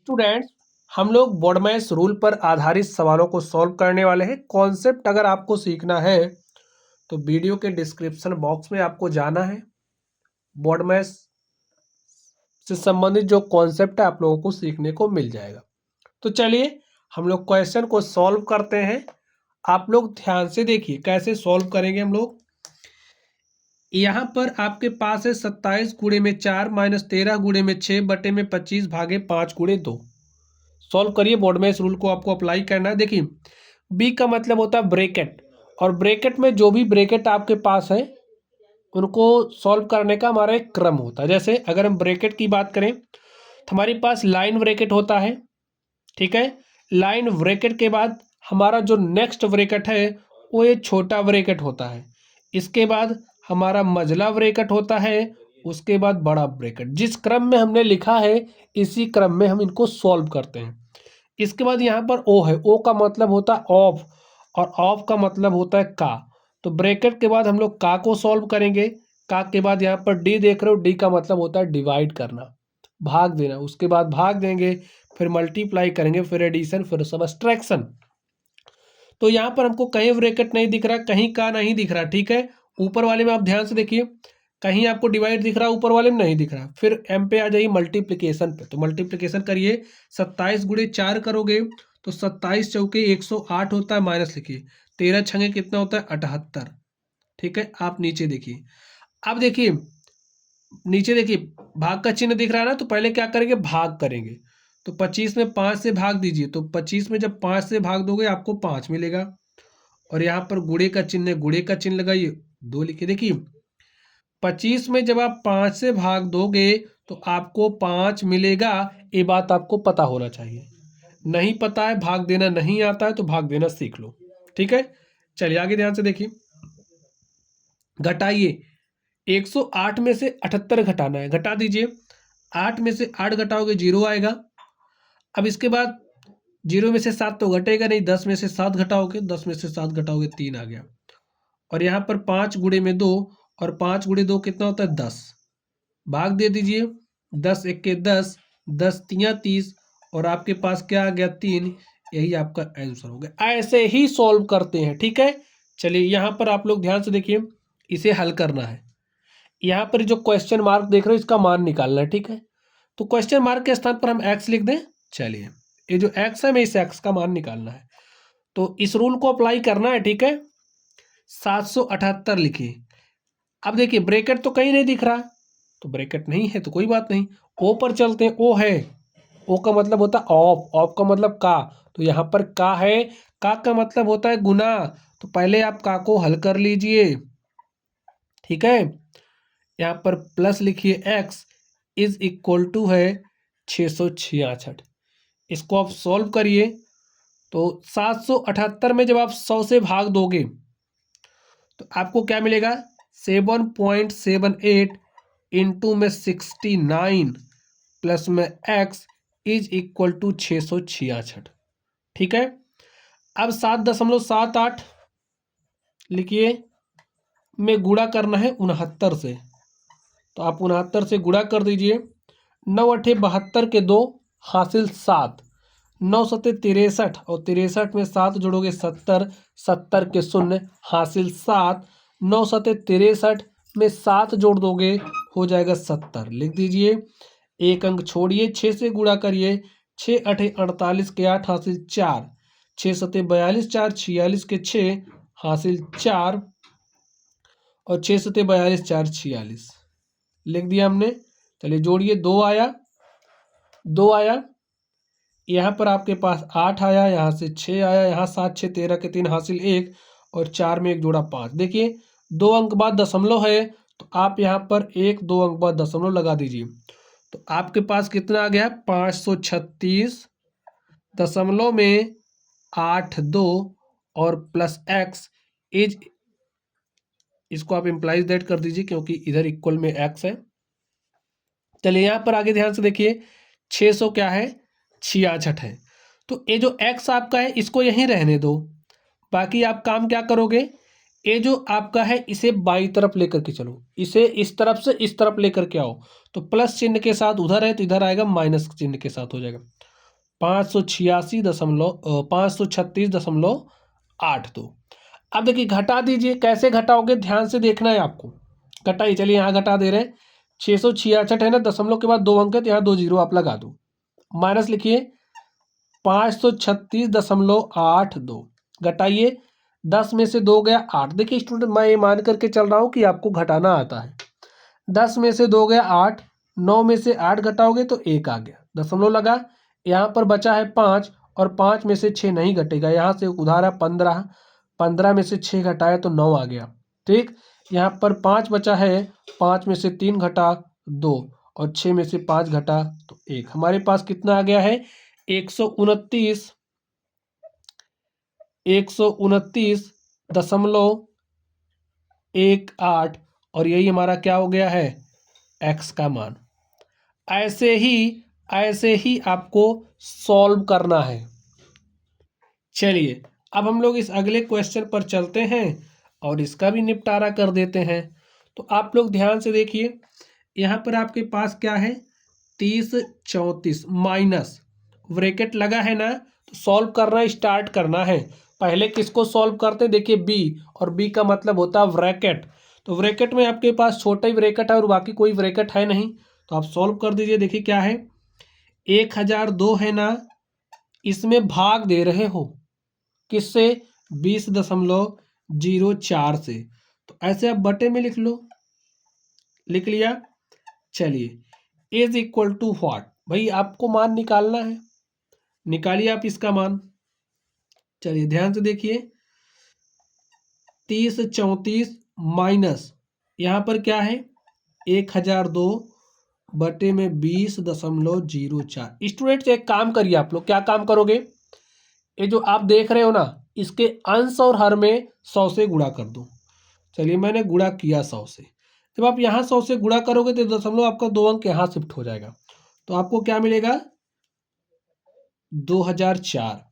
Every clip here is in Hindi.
स्टूडेंट्स, हम लोग बोर्डमैस रूल पर आधारित सवालों को सॉल्व करने वाले हैं। कॉन्सेप्ट अगर आपको सीखना है तो वीडियो के डिस्क्रिप्शन बॉक्स में आपको जाना है। बोर्डमैस से संबंधित जो कॉन्सेप्ट है आप लोगों को सीखने को मिल जाएगा। तो चलिए हम लोग क्वेश्चन को सॉल्व करते हैं। आप लोग ध्यान से देखिए कैसे सॉल्व करेंगे हम लोग। यहाँ पर आपके पास है 27 गुणे में 4 माइनस 13 गुणे में 6 बटे में 25 भागे 5 गुणे 2। सॉल्व करिए। बोर्ड में इस रूल को आपको अप्लाई करना है। देखिए बी का मतलब होता है ब्रैकेट, और ब्रैकेट में जो भी ब्रैकेट आपके पास है उनको सॉल्व करने का हमारा एक क्रम होता है। जैसे अगर हम ब्रैकेट की बात करें तो हमारे पास लाइन ब्रैकेट होता है, ठीक है। लाइन ब्रैकेट के बाद हमारा जो नेक्स्ट ब्रैकेट है वो ये छोटा ब्रैकेट होता है। इसके बाद हमारा मझला ब्रैकेट होता है, उसके बाद बड़ा ब्रैकेट। जिस क्रम में हमने लिखा है इसी क्रम में हम इनको सॉल्व करते हैं। इसके बाद यहाँ पर ओ है, ओ का मतलब होता है ऑफ, और ऑफ का मतलब होता है का। तो ब्रैकेट के बाद हम लोग का को सॉल्व करेंगे। का के बाद यहाँ पर डी देख रहे हो, डी का मतलब होता है डिवाइड करना, भाग देना। उसके बाद भाग देंगे, फिर मल्टीप्लाई करेंगे, फिर एडिशन, फिर सब्ट्रैक्शन। तो यहाँ पर हमको कहीं ब्रैकेट नहीं दिख रहा, कहीं का नहीं दिख रहा, ठीक है। ऊपर वाले में आप ध्यान से देखिए, कहीं आपको डिवाइड दिख रहा, ऊपर वाले में नहीं दिख रहा। फिर एम पे आ जाइए मल्टीप्लिकेशन पे, तो मल्टीप्लिकेशन करिए। 27 गुणे 4 करोगे तो 27 चौके 108 होता है, माइनस लिखिए। 13 छंगे कितना होता है 78, ठीक है। आप नीचे देखिए, अब देखिए नीचे देखिए भाग का चिन्ह दिख रहा है ना, तो पहले क्या करेंगे भाग करेंगे। तो 25 में 5 से भाग दीजिए, तो 25 में जब 5 से भाग दोगे आपको 5 मिलेगा। और यहाँ पर गुणे का चिन्ह है, गुणे का चिन्ह लगाइए, 2 लिखिए। देखिए 25 में जब आप 5 से भाग दोगे तो आपको 5 मिलेगा। ये बात आपको पता होना चाहिए। नहीं पता है, भाग देना नहीं आता है तो भाग देना सीख लो, ठीक है। चलिए आगे ध्यान से देखिए, घटाइए। 108 में से 78 घटाना है, घटा दीजिए। 8 में से 8 घटाओगे 0 आएगा। अब इसके बाद 0 में से 7 तो घटेगा नहीं, 10 में से 7 घटाओगे, 10 में से 7 घटाओगे 3 आ गया। और यहाँ पर 5 गुणे में 2, और 5 गुणे 2 कितना होता है 10, भाग दे दीजिए। 10 एक 10, 10 तिया 30, और आपके पास क्या आ गया 3। यही आपका आंसर हो गया। ऐसे ही सॉल्व करते हैं, ठीक है। चलिए यहाँ पर आप लोग ध्यान से देखिए, इसे हल करना है। यहाँ पर जो क्वेश्चन मार्क देख रहे हो इसका मान निकालना है, ठीक है। तो क्वेश्चन मार्क के स्थान पर हम एक्स लिख दें। चलिए ये जो एक्स है, हमें इस एक्स का मान निकालना है, तो इस रूल को अप्लाई करना है, ठीक है। 778 लिखिए। अब देखिए ब्रैकेट तो कहीं नहीं दिख रहा, तो ब्रैकेट नहीं है तो कोई बात नहीं। ओ पर चलते हैं, ओ है, ओ का मतलब होता है ऑफ, ऑफ का मतलब का, तो यहाँ पर का है। का मतलब होता है गुना, तो पहले आप का को हल कर लीजिए, ठीक है। यहाँ पर प्लस लिखिए, एक्स इज इक्वल टू है 666। इसको आप सॉल्व करिए। तो 778 में जब आप 100 से भाग दोगे तो आपको क्या मिलेगा 7.78 इंटू में 69 प्लस में एक्स इज इक्वल टू 666, ठीक है। अब 7.78 लिखिए में गुणा करना है 69 से, तो आप 69 से गुणा कर दीजिए। 9 अठे 72 के 2 हासिल 7, 9 सते 63, और 63 में 7 जोड़ोगे 70, 70 के 0 हासिल 7, 9 सते 63 में 7 जोड़ दोगे हो जाएगा 70, लिख दीजिए। एक अंक छोड़िए, 6 से गुणा करिए। 6 अठे 48 के 8 हासिल 4, 6 सते 42, 4 46 के 6 हासिल 4, और 6 सते 42, 4 46 लिख दिया हमने। चलिए जोड़िए, 2 आया, 2 आया। यहाँ पर आपके पास 8 आया, यहाँ से 6 आया, यहाँ 7 6 13 के 3 हासिल 1, और 4 में 1 जोड़ा 5। देखिए 2 अंक बाद दशमलव है, तो आप यहाँ पर 1 2 अंक बाद दशमलव लगा दीजिए। तो आपके पास कितना आ गया 536 में 82 और प्लस एक्स इज, इसको आप इम्प्लाइज दैट कर दीजिए क्योंकि इधर इक्वल में एक्स है। चलिए यहाँ पर आगे ध्यान से देखिए, 600 क्या है 66 है। तो ये जो x आपका है इसको यहीं रहने दो, बाकी आप काम क्या करोगे, ये जो आपका है इसे बाईं तरफ लेकर के चलो, इसे इस तरफ से इस तरफ लेकर के आओ। तो प्लस चिन्ह के साथ उधर है तो इधर आएगा, माइनस चिन्ह के साथ हो जाएगा। 536.82। अब देखिए घटा दीजिए, कैसे घटाओगे ध्यान से देखना है आपको। घटाइए, चलिए यहाँ घटा दे रहे हैं। 666 है ना, दशमलव के बाद 2 अंक है तो यहाँ 2 जीरो आप लगा दो। माइनस लिखिए 536.82। घटाइए, 10 में से 2 गया 8। देखिए स्टूडेंट, मैं ये मान करके चल रहा हूँ कि आपको घटाना आता है। 10 में से 2 गया 8, 9 में से 8 घटाओगे तो 1 आ गया, दशमलव लगा। यहाँ पर बचा है 5 और 5 में से 6 नहीं घटेगा, यहाँ से उधार है 15, 15 में से 6 घटाया तो 9 आ गया। ठीक, यहाँ पर 5 बचा है, 5 में से 3 घटा 2 और 6 में से 5 घटा तो 1। हमारे पास कितना आ गया है 129.18 और यही हमारा क्या हो गया है x का मान। ऐसे ही आपको सॉल्व करना है। चलिए अब हम लोग इस अगले क्वेश्चन पर चलते हैं और इसका भी निपटारा कर देते हैं। तो आप लोग ध्यान से देखिए, यहाँ पर आपके पास क्या है 30 34 माइनस ब्रैकेट लगा है ना, तो सॉल्व करना स्टार्ट करना है। पहले किसको सॉल्व करते हैं, देखिए बी, और बी का मतलब होता है ब्रैकेट। तो ब्रैकेट में आपके पास छोटा ही ब्रैकेट है और बाकी कोई ब्रैकेट है नहीं, तो आप सॉल्व कर दीजिए। देखिए क्या है 1002 है ना, इसमें भाग दे रहे हो किससे 20.04 से, तो ऐसे आप बटे में लिख लो। लिख लिया, चलिए इज इक्वल टू व्हाट, भाई आपको मान निकालना है, निकालिए आप इसका मान। चलिए ध्यान से देखिए 30 34 माइनस यहाँ पर क्या है 1002 बटे में 20.04। स्टूडेंट्स एक काम करिए, आप लोग क्या काम करोगे, ये जो आप देख रहे हो ना, इसके अंश और हर में 100 से गुणा कर दो। चलिए मैंने गुणा किया 100 से। जब आप यहाँ 100 से गुणा करोगे तो दशमलव आपका 2 अंक यहाँ शिफ्ट हो जाएगा, तो आपको क्या मिलेगा 2004।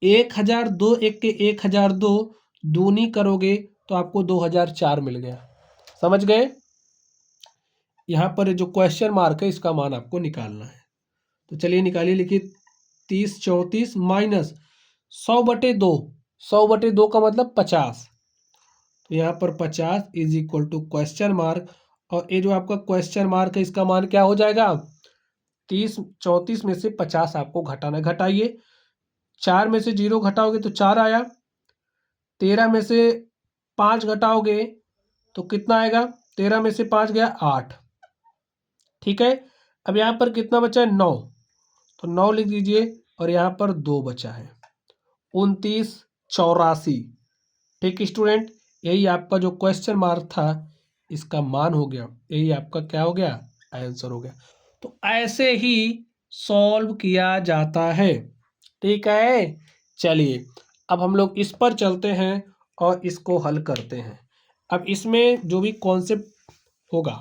1002 एक के 1002 दूनी करोगे तो आपको 2004 मिल गया। समझ गए, यहाँ पर जो क्वेश्चन मार्क है इसका मान आपको निकालना है। तो चलिए निकालिए, लिखिए 30 34 माइनस 100/2, 100/2 का मतलब 50, तो यहाँ पर 50 is equal to question mark. और ये जो आपका क्वेश्चन मार्क है इसका मान क्या हो जाएगा 30 34 में से 50 आपको घटाना है। घटाइए, 4 में से 0 घटाओगे तो 4 आया, 13 में से 5 घटाओगे तो कितना आएगा, 13 में से 5 गया 8। ठीक है, अब यहाँ पर कितना बचा है 9, तो 9 लिख दीजिए और यहाँ पर 2 बचा है 2984। ठीक स्टूडेंट, यही आपका जो क्वेश्चन मार्क था इसका मान हो गया, यही आपका क्या हो गया आंसर हो गया। तो ऐसे ही सॉल्व किया जाता है। ठीक है, चलिए अब हम लोग इस पर चलते हैं और इसको हल करते हैं। अब इसमें जो भी कॉन्सेप्ट होगा,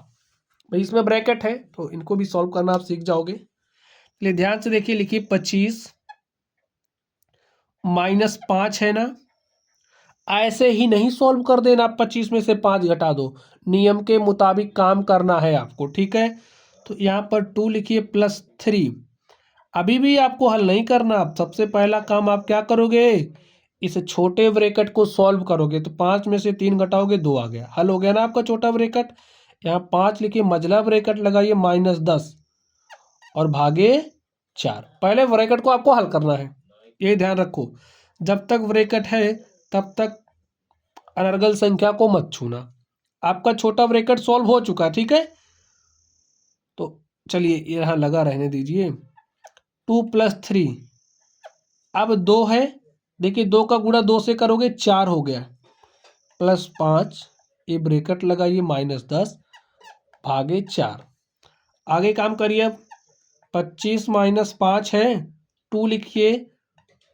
भाई इसमें ब्रैकेट है तो इनको भी सॉल्व करना आप सीख जाओगे। चलिए ध्यान से देखिए, लिखिए 25 माइनस 5 है ना, ऐसे ही नहीं सॉल्व कर देना, 25 में से 5 घटा दो, नियम के मुताबिक काम करना है आपको। ठीक है, तो यहाँ पर 2 लिखिए प्लस 3। अभी भी आपको हल नहीं करना, आप सबसे पहला काम आप क्या करोगे, इस छोटे ब्रैकेट को सॉल्व करोगे। तो 5 में से 3 घटाओगे 2 आ गया, हल हो गया ना आपका छोटा ब्रैकेट। यहाँ 5 लिखिए, मझला ब्रैकेट लगाइए -10 और भागे 4। पहले ब्रैकेट को आपको हल करना है, ये ध्यान रखो, जब तक ब्रैकेट है तब तक अनर्गल संख्या को मत छूना। आपका छोटा ब्रैकेट सॉल्व हो चुका है, ठीक है, तो चलिए यहाँ लगा रहने दीजिए। 2 + 3, अब 2 है, देखिए 2 का गुणा 2 से करोगे 4 हो गया, +5, ये ब्रैकेट लगाइए -10 भागे 4। आगे काम करिए, अब 25 - 5 है, 2 लिखिए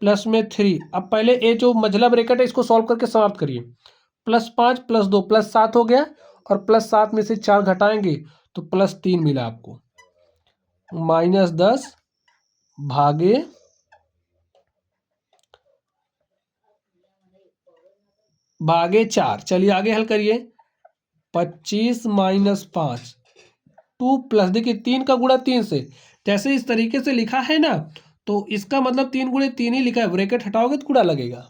प्लस में 3। अब पहले ये जो मझला ब्रैकेट है इसको सॉल्व करके समाप्त करिए। +5 + 2 +7 हो गया, और +7 में से 4 घटाएंगे तो +3 मिला आपको, -10 भागे 4। चलिए आगे हल करिए, 25 - 5, 2 प्लस, देखिए 3 का गुणा 3 से, जैसे इस तरीके से लिखा है ना, तो इसका मतलब 3 गुणे 3 ही लिखा है, ब्रैकेट हटाओगे तो गुणा लगेगा।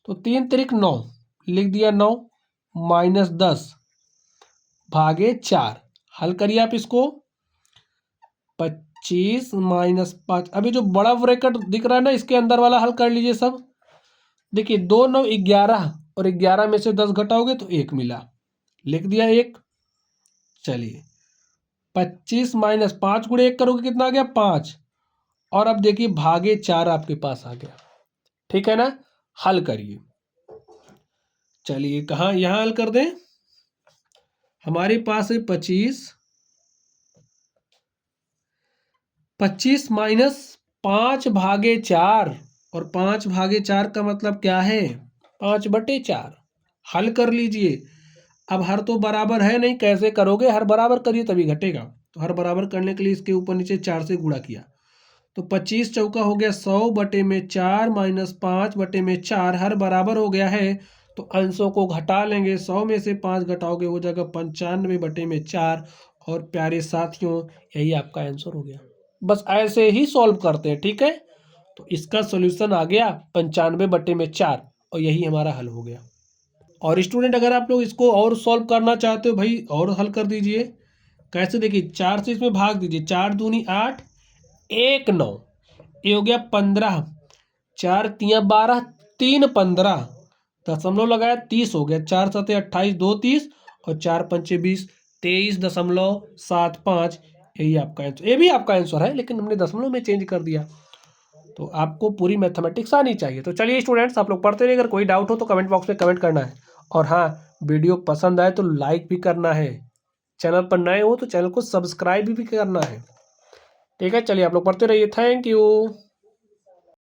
तो 3 तिरिक 9 लिख दिया, 9 माइनस 10 भागे 4। हल करिए आप इसको, 25 माइनस 5। अभी जो बड़ा ब्रैकेट दिख रहा है ना, इसके अंदर वाला हल कर लीजिए सब। देखिए 2 9 11 और 11 में से 10 घटाओगे तो 1 मिला, लिख दिया 1। चलिए 25 माइनस 5 गुणे 1 करोगे कितना आ गया, 5। और अब देखिए भागे 4 आपके पास आ गया, ठीक है ना। हल करिए, चलिए कहाँ, यहाँ हल कर दें। हमारे पास है 25 माइनस 5 भागे 4, और 5 भागे 4 का मतलब क्या है, 5/4। हल कर लीजिए। अब हर तो बराबर है नहीं, कैसे करोगे, हर बराबर करिए तभी घटेगा। तो हर बराबर करने के लिए इसके ऊपर नीचे 4 से गुणा किया, तो 25 चौका हो गया 100/4 माइनस 5/4, हर बराबर हो गया है। तो अंशों को घटा लेंगे, 100 में से 5 घटाओगे हो जाएगा 95/4। और प्यारे साथियों, यही आपका आंसर हो गया। बस ऐसे ही सॉल्व करते हैं, ठीक है। तो इसका सोल्यूशन आ गया 95/4, और यही हमारा हल हो गया। और स्टूडेंट अगर आप लोग इसको और सॉल्व करना चाहते हो भाई, और हल कर दीजिए। कैसे, देखिए 4 से इसमें भाग दीजिए, 4 दूनी 8, 1 9, ये हो गया 15, 4 तिया 12, 3 15, दशमलव लगाया 30 हो गया, 4 7 28, 2 30, और 4 पंचे 20, 23.75। यही आपका आंसर, ये भी आपका आंसर है, लेकिन हमने दशमलव में चेंज कर दिया। तो आपको पूरी मैथमेटिक्स आनी चाहिए। तो चलिए स्टूडेंट्स, आप लोग पढ़ते रहिए। अगर कोई डाउट हो तो कमेंट बॉक्स में कमेंट करना है, और हाँ, वीडियो पसंद आए तो लाइक भी करना है। चैनल पर नए हो तो चैनल को सब्सक्राइब भी करना है, ठीक है। चलिए आप लोग पढ़ते रहिए, थैंक यू।